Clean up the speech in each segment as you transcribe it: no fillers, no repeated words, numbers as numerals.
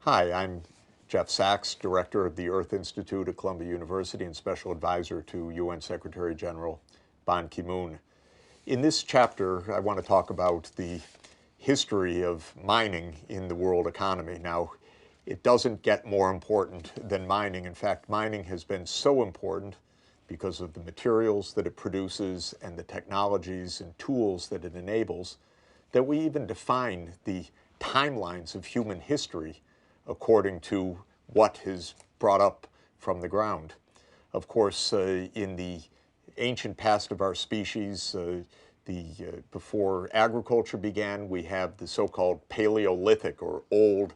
Hi, I'm Jeff Sachs, Director of the Earth Institute at Columbia University and Special Advisor to UN Secretary General Ban Ki-moon. In this chapter, I want to talk about the history of mining in the world economy. Now, it doesn't get more important than mining. In fact, mining has been so important because of the materials that it produces and the technologies and tools that it enables that we even define the timelines of human history according to what is brought up from the ground. Of course, in the ancient past of our species, before agriculture began, we have the so-called Paleolithic or Old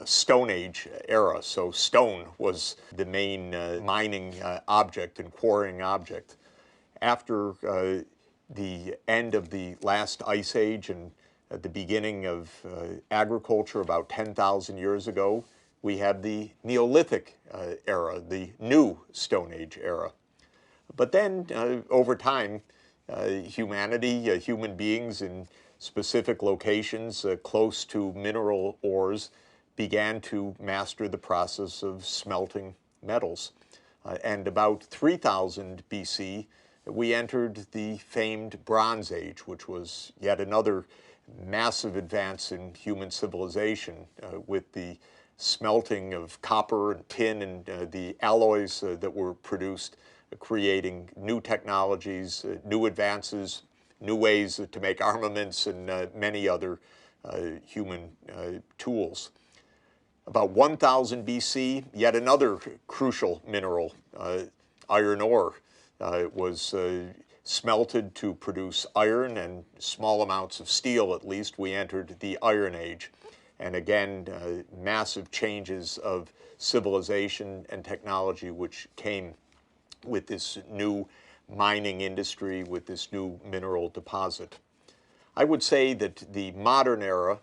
Stone Age era. So stone was the main mining object and quarrying object. After the end of the last ice age and at the beginning of agriculture about 10,000 years ago, we had the Neolithic era, the new Stone Age era. But then, over time, humanity, human beings in specific locations close to mineral ores began to master the process of smelting metals. And about 3000 BC, we entered the famed Bronze Age, which was yet another massive advance in human civilization with the smelting of copper and tin and the alloys that were produced, creating new technologies, new advances, new ways to make armaments and many other human tools. About 1000 BC, yet another crucial mineral, iron ore, was smelted to produce iron and small amounts of steel. At least we entered the Iron Age. And again, massive changes of civilization and technology which came with this new mining industry, with this new mineral deposit. I would say that the modern era,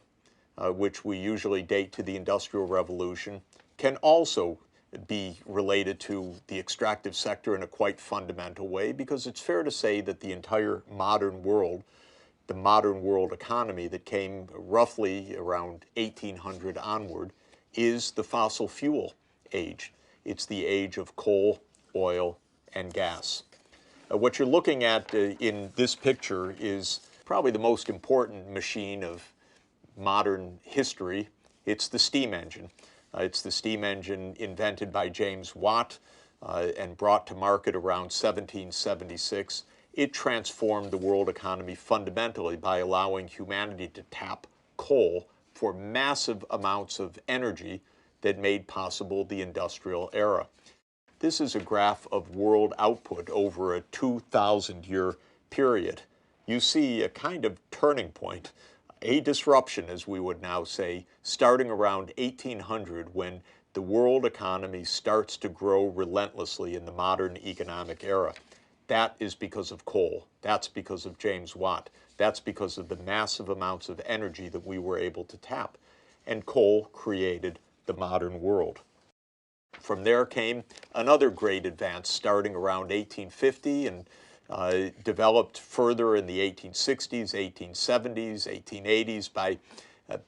which we usually date to the Industrial Revolution, can also be related to the extractive sector in a quite fundamental way, because it's fair to say that the entire modern world, the modern world economy that came roughly around 1800 onward, is the fossil fuel age. It's the age of coal, oil, and gas. What you're looking at in this picture is probably the most important machine of modern history. It's the steam engine. It's the steam engine invented by James Watt and brought to market around 1776. It transformed the world economy fundamentally by allowing humanity to tap coal for massive amounts of energy that made possible the industrial era. This is a graph of world output over a 2,000-year period. You see a kind of turning point, a disruption, as we would now say, starting around 1800, when the world economy starts to grow relentlessly in the modern economic era. That is because of coal. That's because of James Watt. That's because of the massive amounts of energy that we were able to tap. And coal created the modern world. From there came another great advance starting around 1850 and developed further in the 1860s, 1870s, 1880s by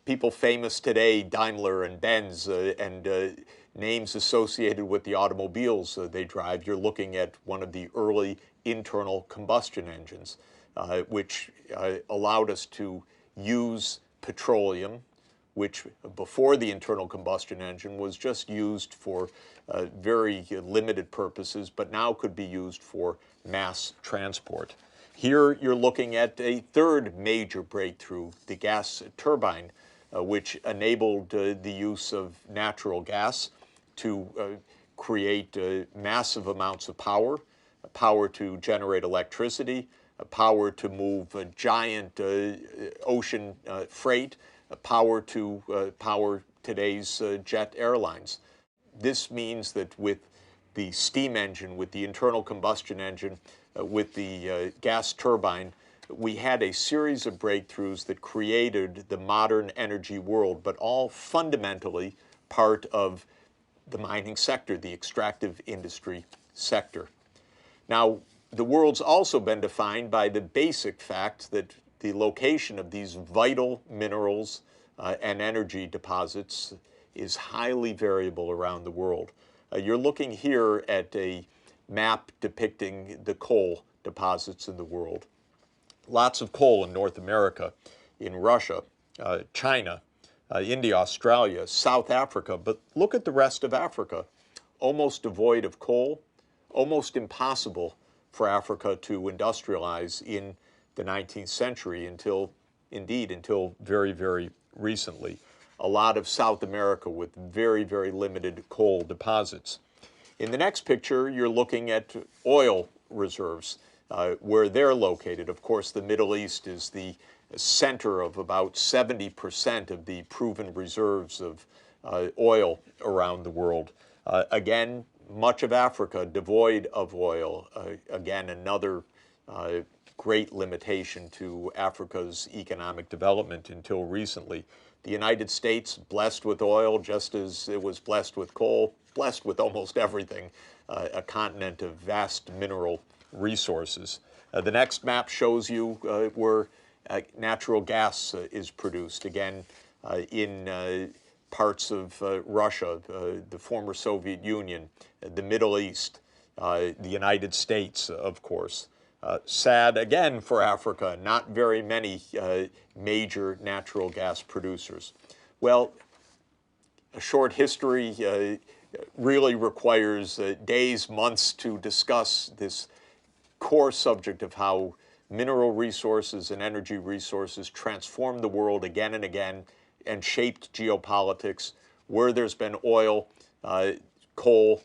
people famous today, Daimler and Benz, and names associated with the automobiles they drive. You're looking at one of the early internal combustion engines, which allowed us to use petroleum, which before the internal combustion engine was just used for very limited purposes, but now could be used for mass transport. Here you're looking at a third major breakthrough, the gas turbine, which enabled the use of natural gas to create massive amounts of power, power to generate electricity, power to move giant ocean freight, power to power today's jet airlines. This means that with the steam engine, with the internal combustion engine, with the gas turbine, we had a series of breakthroughs that created the modern energy world, but all fundamentally part of the mining sector, the extractive industry sector. Now, the world's also been defined by the basic fact that the location of these vital minerals and energy deposits is highly variable around the world. You're looking here at a map depicting the coal deposits in the world. Lots of coal in North America, in Russia, China, India, Australia, South Africa, but look at the rest of Africa. Almost devoid of coal, almost impossible for Africa to industrialize in the 19th century until very, very recently. A lot of South America with very, very limited coal deposits. In the next picture, you're looking at oil reserves, where they're located. Of course, the Middle East is the center of about 70% of the proven reserves of oil around the world. Again, much of Africa devoid of oil. Again, another great limitation to Africa's economic development until recently. The United States, blessed with oil just as it was blessed with coal, blessed with almost everything, a continent of vast mineral resources. The next map shows you where natural gas is produced, again, in parts of Russia, the former Soviet Union, the Middle East, the United States, of course. Sad again for Africa, not very many major natural gas producers. Well, a short history really requires days, months to discuss this core subject of how mineral resources and energy resources transformed the world again and again and shaped geopolitics. Where there's been oil, coal,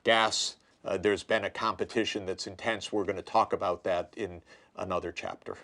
gas, there's been a competition that's intense. We're going to talk about that in another chapter.